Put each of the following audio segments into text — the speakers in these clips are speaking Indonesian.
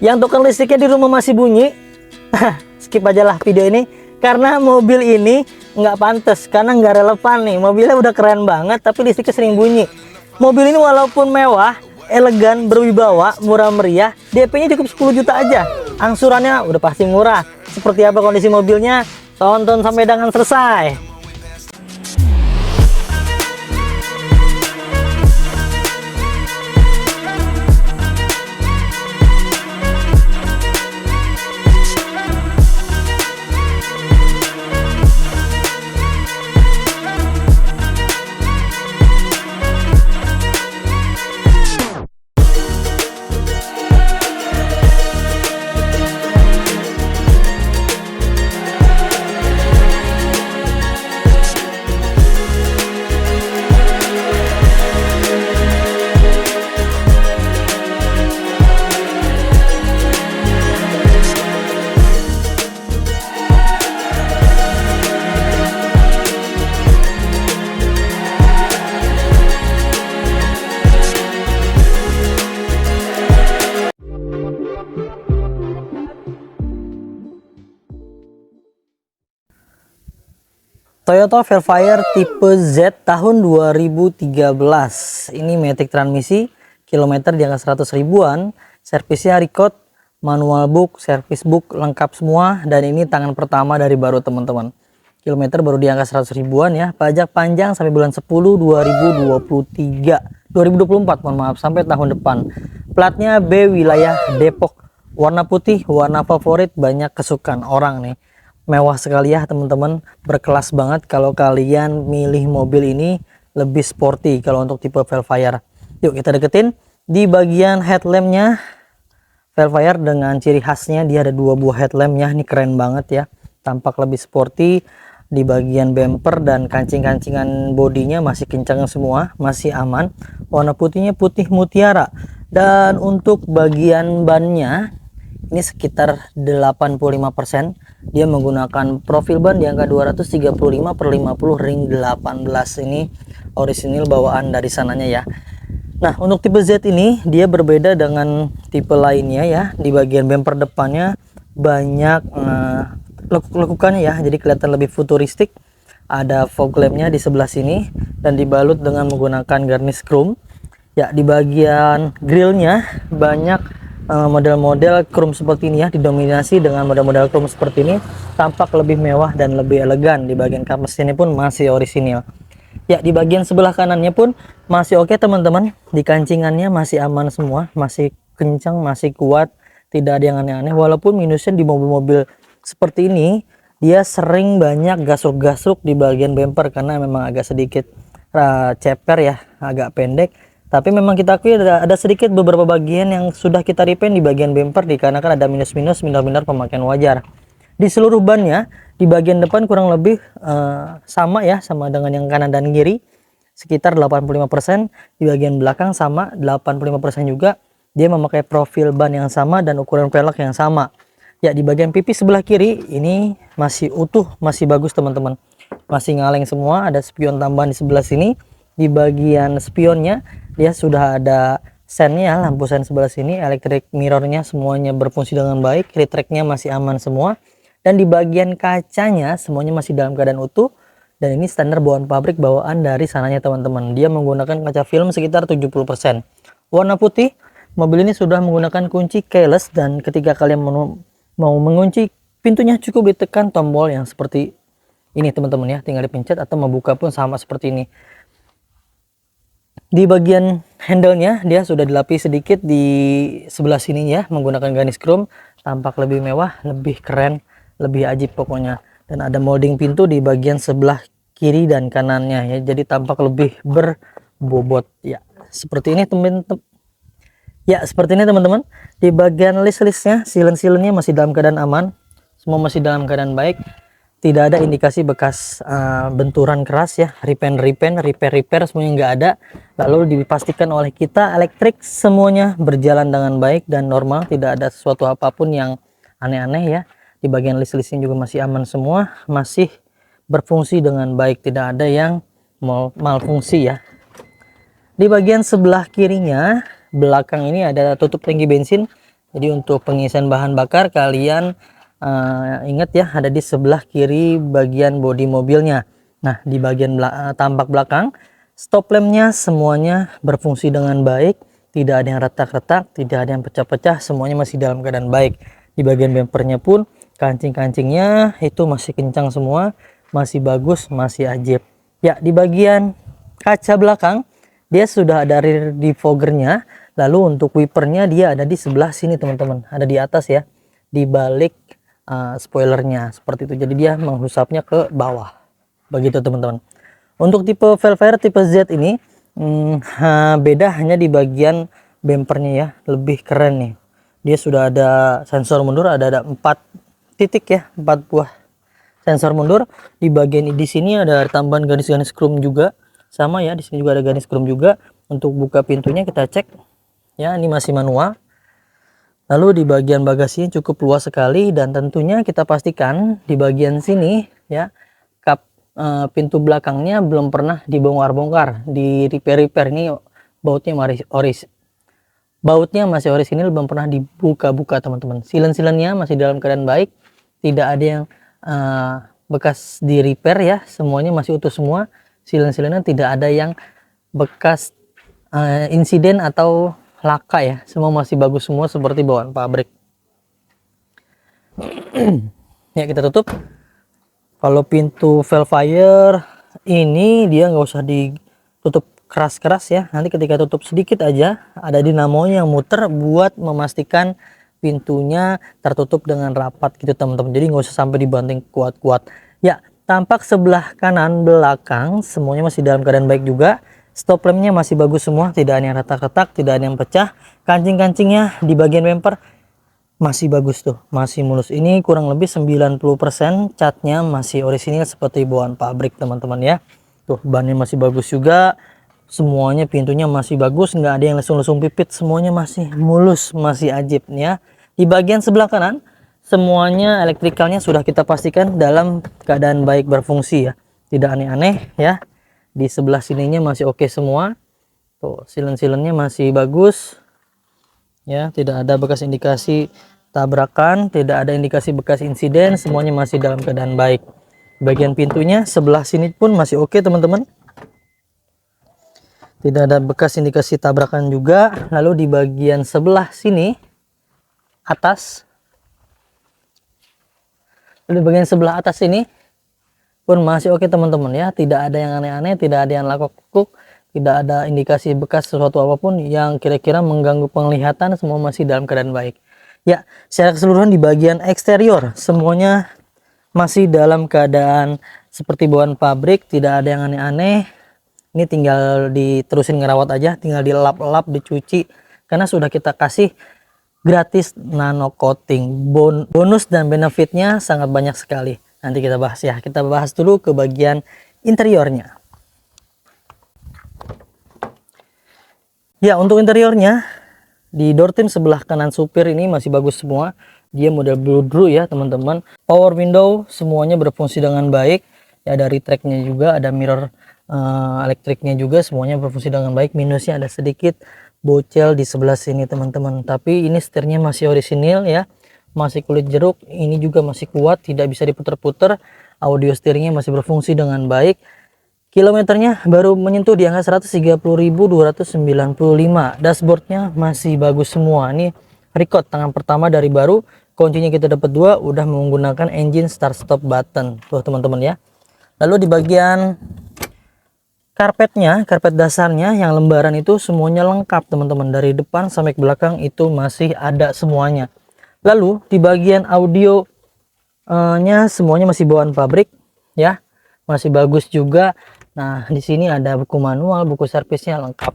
Yang token listriknya di rumah masih bunyi. Skip aja lah video ini, karena mobil ini nggak pantas, karena nggak relevan nih. Mobilnya udah keren banget tapi listriknya sering bunyi. Mobil ini walaupun mewah, elegan, berwibawa, murah meriah, DP-nya cukup 10 juta aja. Angsurannya udah pasti murah. Seperti apa kondisi mobilnya? Tonton sampai dengan selesai. Toyota Velfire tipe Z tahun 2013. Ini matic transmisi, kilometer di angka 100 ribuan, servisnya record, manual book, service book lengkap semua, dan ini tangan pertama dari baru teman-teman. Kilometer baru di angka 100 ribuan ya. Pajak panjang sampai bulan 10 2024, mohon maaf, sampai tahun depan. Platnya B, wilayah Depok. Warna putih, warna favorit, banyak kesukaan orang nih. Mewah sekali ya teman-teman, berkelas banget kalau kalian milih mobil ini, lebih sporty kalau untuk tipe Velfire. Yuk kita deketin. Di bagian headlampnya Velfire dengan ciri khasnya, dia ada 2 buah headlampnya, ini keren banget ya, tampak lebih sporty. Di bagian bumper dan kancing-kancingan bodinya masih kencang semua, masih aman. Warna putihnya putih mutiara, dan untuk bagian bannya ini sekitar 85%. Dia menggunakan profil ban di angka 235/50 ring 18. Ini orisinil bawaan dari sananya ya. Nah, untuk tipe Z ini dia berbeda dengan tipe lainnya ya. Di bagian bumper depannya banyak lekuk-lekukannya ya, jadi kelihatan lebih futuristik. Ada fog lampnya di sebelah sini dan dibalut dengan menggunakan garnish chrome. Ya, di bagian grillnya banyak model-model chrome seperti ini ya, didominasi dengan model-model chrome seperti ini, tampak lebih mewah dan lebih elegan. Di bagian kap mesin ini pun masih orisinil ya. Di bagian sebelah kanannya pun masih oke teman-teman, di kancingannya masih aman semua, masih kencang, masih kuat, tidak ada yang aneh-aneh. Walaupun minusnya di mobil-mobil seperti ini, dia sering banyak gasruk-gasruk di bagian bumper karena memang agak sedikit ceper ya, agak pendek. Tapi memang kita akui ada sedikit beberapa bagian yang sudah kita repaint di bagian bumper, dikarenakan ada minus-minus, minder-minder pemakaian wajar. Di seluruh bannya, di bagian depan kurang lebih sama ya, sama dengan yang kanan dan kiri, sekitar 85%. Di bagian belakang sama, 85% juga. Dia memakai profil ban yang sama dan ukuran velg yang sama. Ya, di bagian pipi sebelah kiri ini masih utuh, masih bagus teman-teman. Masih ngaleng semua, ada spion tambahan di sebelah sini. Di bagian spionnya dia sudah ada sennya, lampu sen sebelah sini, electric mirrornya semuanya berfungsi dengan baik, retracknya masih aman semua, dan di bagian kacanya semuanya masih dalam keadaan utuh. Dan ini standar bawaan pabrik, bawaan dari sananya teman-teman. Dia menggunakan kaca film sekitar 70%. Warna putih. Mobil ini sudah menggunakan kunci keyless, dan ketika kalian mau mengunci pintunya cukup ditekan tombol yang seperti ini teman-teman ya, tinggal dipencet, atau membuka pun sama seperti ini. Di bagian handle-nya dia sudah dilapis sedikit di sebelah sini ya, menggunakan garnish chrome, tampak lebih mewah, lebih keren, lebih ajib pokoknya. Dan ada molding pintu di bagian sebelah kiri dan kanannya ya, jadi tampak lebih berbobot ya. Seperti ini teman-teman. Ya, seperti ini teman-teman. Di bagian list-listnya, silen-silennya masih dalam keadaan aman, semua masih dalam keadaan baik. Tidak ada indikasi bekas benturan keras ya, repair semuanya nggak ada. Lalu dipastikan oleh kita elektrik semuanya berjalan dengan baik dan normal, tidak ada sesuatu apapun yang aneh-aneh ya. Di bagian list-listnya juga masih aman semua, masih berfungsi dengan baik, tidak ada yang malfungsi ya. Di bagian sebelah kirinya belakang ini ada tutup tangki bensin, Jadi untuk pengisian bahan bakar kalian ingat ya, ada di sebelah kiri bagian bodi mobilnya. Nah, di bagian tampak belakang stop lampnya semuanya berfungsi dengan baik, tidak ada yang retak-retak, tidak ada yang pecah-pecah, semuanya masih dalam keadaan baik. Di bagian bempernya pun kancing-kancingnya itu masih kencang semua, masih bagus, masih ajib. Ya, di bagian kaca belakang dia sudah ada rear defoggernya. Lalu untuk wipernya dia ada di sebelah sini teman-teman, ada di atas ya, di balik spoilernya seperti itu. Jadi dia menghusapnya ke bawah, begitu teman-teman. Untuk tipe Velfire tipe Z ini beda hanya di bagian bempernya ya, lebih keren nih. Dia sudah ada sensor mundur, ada 4 titik ya, 4 buah sensor mundur. Di bagian di sini ada tambahan garis-garis chrome juga, sama ya, di sini juga ada garis chrome juga. Untuk buka pintunya kita cek ya, ini masih manual. Lalu di bagian bagasinya cukup luas sekali, dan tentunya kita pastikan di bagian sini ya, pintu belakangnya belum pernah dibongkar-bongkar, di repair ini bautnya masih orisinil, belum pernah dibuka-buka teman-teman. Silen-silennya masih dalam keadaan baik, tidak ada yang bekas di repair ya, semuanya masih utuh semua. Silen-silennya tidak ada yang bekas insiden atau laka ya, semua masih bagus semua seperti bawaan pabrik. Ya, kita tutup. Kalau pintu Velfire ini dia nggak usah ditutup keras-keras ya, nanti ketika tutup sedikit aja ada dinamonya yang muter buat memastikan pintunya tertutup dengan rapat gitu teman-teman. Jadi nggak usah sampai dibanting kuat-kuat ya. Tampak sebelah kanan belakang semuanya masih dalam keadaan baik juga. Stop lampnya masih bagus semua, tidak ada yang retak-retak, tidak ada yang pecah. Kancing-kancingnya di bagian bumper masih bagus tuh, masih mulus. Ini kurang lebih 90% catnya masih orisinil seperti bawaan pabrik teman-teman ya. Tuh, bannya masih bagus juga, semuanya pintunya masih bagus, nggak ada yang lesung-lesung pipit, semuanya masih mulus, masih ajib ya. Di bagian sebelah kanan semuanya elektrikalnya sudah kita pastikan dalam keadaan baik, berfungsi ya, tidak aneh-aneh ya. Di sebelah sininya masih oke semua. Tuh, silen-silennya masih bagus ya, tidak ada bekas indikasi tabrakan, tidak ada indikasi bekas insiden, semuanya masih dalam keadaan baik. Bagian pintunya sebelah sini pun masih oke teman-teman, tidak ada bekas indikasi tabrakan juga. Lalu di bagian sebelah sini atas, di bagian sebelah atas ini pun masih oke teman-teman ya, tidak ada yang aneh-aneh, tidak ada yang lakuk-lakuk, tidak ada indikasi bekas sesuatu apapun yang kira-kira mengganggu penglihatan, semua masih dalam keadaan baik ya. Secara keseluruhan di bagian eksterior semuanya masih dalam keadaan seperti bawaan pabrik, tidak ada yang aneh-aneh. Ini tinggal diterusin ngerawat aja, tinggal dilap-lap, dicuci, karena sudah kita kasih gratis nano coating. Bonus dan benefitnya sangat banyak sekali. Nanti kita bahas ya. Kita bahas dulu ke bagian interiornya. Ya, untuk interiornya di door trim sebelah kanan supir ini masih bagus semua. Dia model blow-through ya teman-teman. Power window semuanya berfungsi dengan baik. Ya, dari tracknya juga ada mirror elektriknya juga, semuanya berfungsi dengan baik. Minusnya ada sedikit bocel di sebelah sini teman-teman. Tapi ini setirnya masih orisinil ya, masih kulit jeruk. Ini juga masih kuat, tidak bisa diputer-puter. Audio steeringnya masih berfungsi dengan baik. Kilometernya baru menyentuh di angka 130.295. Dashboardnya masih bagus semua. Ini record tangan pertama dari baru. Kuncinya kita dapat 2, udah menggunakan engine start stop button tuh teman-teman ya. Lalu di bagian karpetnya, karpet dasarnya yang lembaran itu semuanya lengkap teman-teman, dari depan sampai ke belakang itu masih ada semuanya. Lalu di bagian audio nya semuanya masih bawaan pabrik ya, masih bagus juga. Nah, di sini ada buku manual, buku servisnya lengkap.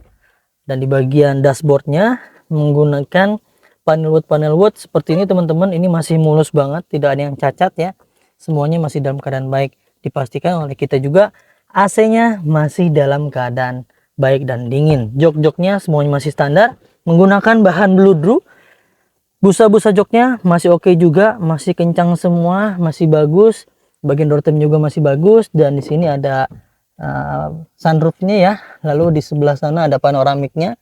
Dan di bagian dashboardnya menggunakan panel wood seperti ini teman-teman. Ini masih mulus banget, tidak ada yang cacat ya, semuanya masih dalam keadaan baik. Dipastikan oleh kita juga AC-nya masih dalam keadaan baik dan dingin. Jok-joknya semuanya masih standar, menggunakan bahan blow-through. Busa-busa joknya masih oke juga, masih kencang semua, masih bagus. Bagian door trim juga masih bagus, dan di sini ada sunroofnya ya. Lalu di sebelah sana ada panoramiknya,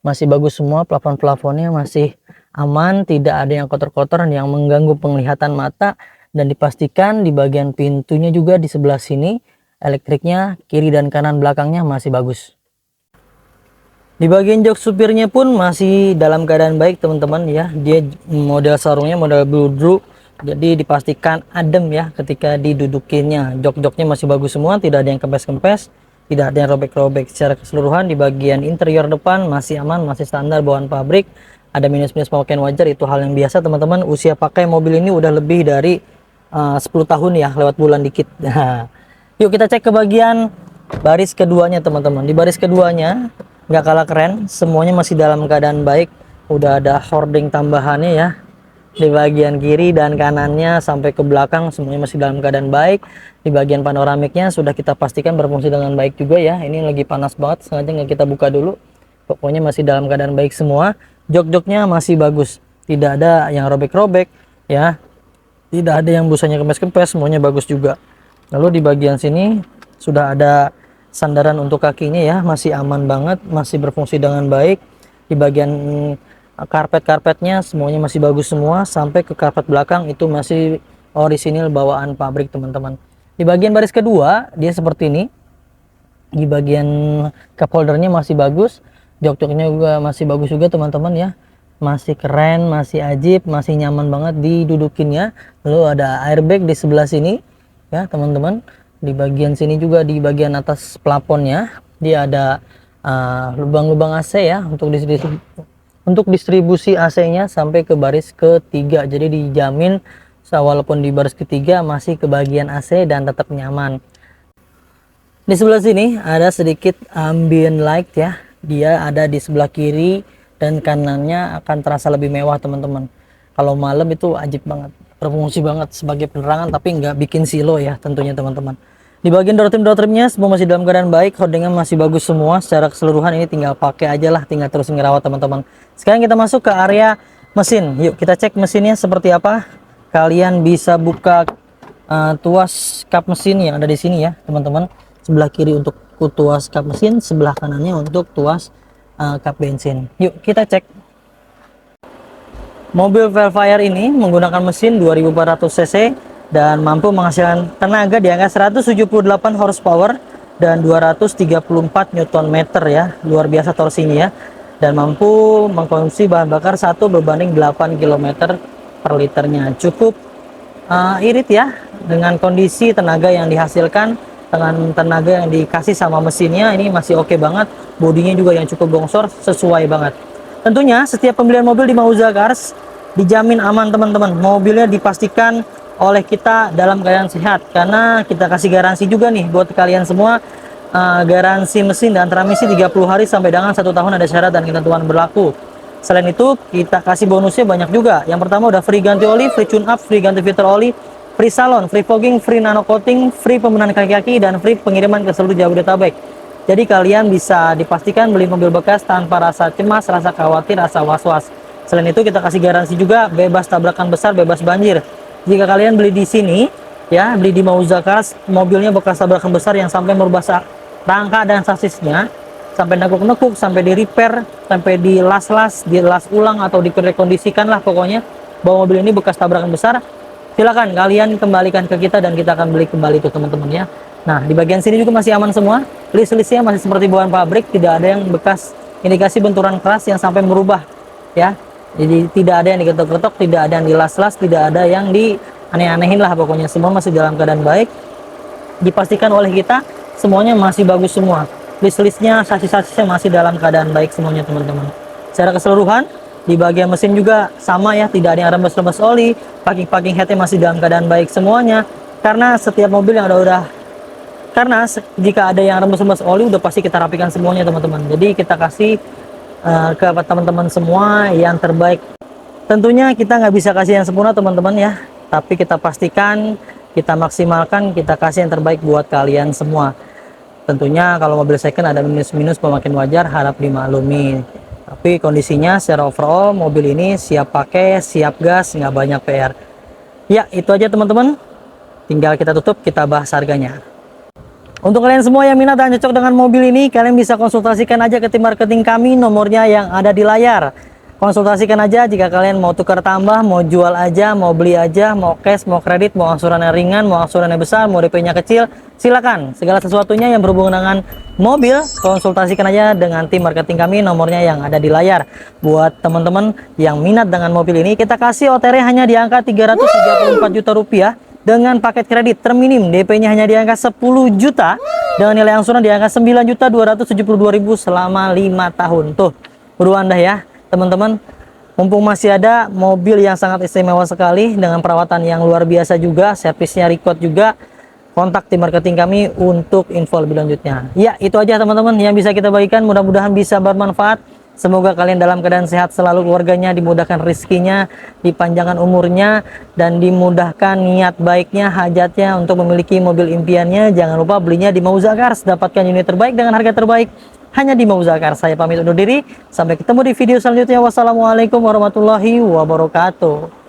masih bagus semua. Plafon-plafonnya masih aman, tidak ada yang kotor-kotor yang mengganggu penglihatan mata, dan dipastikan di bagian pintunya juga di sebelah sini elektriknya kiri dan kanan belakangnya masih bagus. Di bagian jok supirnya pun masih dalam keadaan baik teman-teman ya. Dia model sarungnya model bludru, jadi dipastikan adem ya ketika didudukinnya. Jok-joknya masih bagus semua, tidak ada yang kempes-kempes, tidak ada yang robek-robek. Secara keseluruhan di bagian interior depan masih aman, masih standar bawaan pabrik. Ada minus-minus pemakaian wajar, itu hal yang biasa teman-teman. Usia pakai mobil ini udah lebih dari 10 tahun ya, lewat bulan dikit. Nah, yuk kita cek ke bagian baris keduanya teman-teman. Di baris keduanya nggak kalah keren, semuanya masih dalam keadaan baik. Udah ada hording tambahannya ya di bagian kiri dan kanannya sampai ke belakang, semuanya masih dalam keadaan baik. Di bagian panoramiknya sudah kita pastikan berfungsi dengan baik juga ya. Ini lagi panas banget, sengaja nggak kita buka dulu. Pokoknya masih dalam keadaan baik semua. Jok-joknya masih bagus, tidak ada yang robek-robek ya, tidak ada yang busanya kempes-kempes, semuanya bagus juga. Lalu di bagian sini sudah ada sandaran untuk kakinya ya, masih aman banget, masih berfungsi dengan baik. Di bagian karpet-karpetnya semuanya masih bagus semua, sampai ke karpet belakang itu masih orisinil bawaan pabrik teman-teman. Di bagian baris kedua dia seperti ini. Di bagian cup holdernya masih bagus, jok-joknya juga masih bagus juga teman-teman ya, masih keren, masih ajib, masih nyaman banget didudukinnya. Lalu ada airbag di sebelah sini ya teman-teman. Di bagian sini juga, di bagian atas plafonnya dia ada lubang-lubang AC ya untuk distribusi AC-nya sampai ke baris ketiga. Jadi dijamin walaupun di baris ketiga masih ke bagian AC dan tetap nyaman. Di sebelah sini ada sedikit ambient light ya, dia ada di sebelah kiri dan kanannya akan terasa lebih mewah teman-teman. Kalau malam itu ajib banget, berfungsi banget sebagai penerangan tapi nggak bikin silo ya tentunya teman-teman. Di bagian door trim-nya semua masih dalam keadaan baik, hordingnya masih bagus semua. Secara keseluruhan ini tinggal pakai aja lah, tinggal terus ngerawat teman-teman. Sekarang kita masuk ke area mesin, yuk kita cek mesinnya seperti apa. Kalian bisa buka tuas kap mesin yang ada di sini ya teman-teman. Sebelah kiri untuk tuas kap mesin, sebelah kanannya untuk tuas kap bensin. Yuk kita cek. Mobil Velfire ini menggunakan mesin 2400 cc dan mampu menghasilkan tenaga di angka 178 horsepower dan 234 Nm ya. Luar biasa torsinya ya. Dan mampu mengkonsumsi bahan bakar 1 berbanding 8 km per liternya. Cukup irit ya dengan kondisi tenaga yang dihasilkan, dengan tenaga yang dikasih sama mesinnya. Ini masih oke banget. Bodinya juga yang cukup bongsor, sesuai banget. Tentunya setiap pembelian mobil di Mauza Cars dijamin aman teman-teman. Mobilnya dipastikan oleh kita dalam keadaan sehat, karena kita kasih garansi juga nih buat kalian semua. Garansi mesin dan transmisi 30 hari sampai dengan 1 tahun, ada syarat dan ketentuan berlaku. Selain itu kita kasih bonusnya banyak juga. Yang pertama udah free ganti oli, free tune up, free ganti filter oli, free salon, free fogging, free nano coating, free pembenahan kaki-kaki, dan free pengiriman ke seluruh Jabodetabek. Jadi kalian bisa dipastikan beli mobil bekas tanpa rasa cemas, rasa khawatir, rasa was-was. Selain itu kita kasih garansi juga bebas tabrakan besar, bebas banjir. Jika kalian beli di sini ya, beli di Mauza Cars, mobilnya bekas tabrakan besar yang sampai merubah rangka dan sasisnya, sampai nekuk-nekuk, sampai di repair, sampai di las-las, di las ulang atau direkondisikan lah pokoknya, bahwa mobil ini bekas tabrakan besar, silakan kalian kembalikan ke kita dan kita akan beli kembali itu teman-teman ya. Nah di bagian sini juga masih aman semua, list-listnya masih seperti bawaan pabrik, tidak ada yang bekas indikasi benturan keras yang sampai merubah ya. Jadi tidak ada yang diketok-ketok, tidak ada yang dilas-las, tidak ada yang di aneh-anehin lah pokoknya. Semua masih dalam keadaan baik, dipastikan oleh kita semuanya masih bagus semua. List-listnya, sasis-sasisnya masih dalam keadaan baik semuanya teman-teman. Secara keseluruhan di bagian mesin juga sama ya, tidak ada yang rembes-rembes oli, packing headnya masih dalam keadaan baik semuanya. Karena setiap mobil yang karena jika ada yang rembes-rembes oli udah pasti kita rapikan semuanya teman-teman. Jadi kita kasih ke teman-teman semua yang terbaik. Tentunya kita nggak bisa kasih yang sempurna teman-teman ya, tapi kita pastikan, kita maksimalkan, kita kasih yang terbaik buat kalian semua. Tentunya kalau mobil second ada minus-minus pemakaian wajar, harap dimaklumi. Tapi kondisinya secara overall mobil ini siap pakai, siap gas, nggak banyak PR. Ya itu aja teman-teman. Tinggal kita tutup, kita bahas harganya. Untuk kalian semua yang minat dan cocok dengan mobil ini, kalian bisa konsultasikan aja ke tim marketing kami, nomornya yang ada di layar. Konsultasikan aja jika kalian mau tukar tambah, mau jual aja, mau beli aja, mau cash, mau kredit, mau angsurannya ringan, mau angsurannya besar, mau DP-nya kecil, silakan. Segala sesuatunya yang berhubungan dengan mobil, konsultasikan aja dengan tim marketing kami, nomornya yang ada di layar. Buat teman-teman yang minat dengan mobil ini, kita kasih OTR hanya di angka 334 juta rupiah dengan paket kredit terminim, DP-nya hanya di angka 10 juta dengan nilai angsuran di angka 9.272.000 selama 5 tahun. Tuh, buruan dah ya teman-teman, mumpung masih ada mobil yang sangat istimewa sekali dengan perawatan yang luar biasa juga, servisnya record juga. Kontak tim marketing kami untuk info lebih lanjutnya. Ya, itu aja teman-teman yang bisa kita bagikan, mudah-mudahan bisa bermanfaat. Semoga kalian dalam keadaan sehat selalu, keluarganya dimudahkan rezekinya, dipanjangkan umurnya, dan dimudahkan niat baiknya, hajatnya untuk memiliki mobil impiannya. Jangan lupa belinya di Mauzakars, dapatkan unit terbaik dengan harga terbaik hanya di Mauzakars. Saya pamit undur diri, sampai ketemu di video selanjutnya. Wassalamualaikum warahmatullahi wabarakatuh.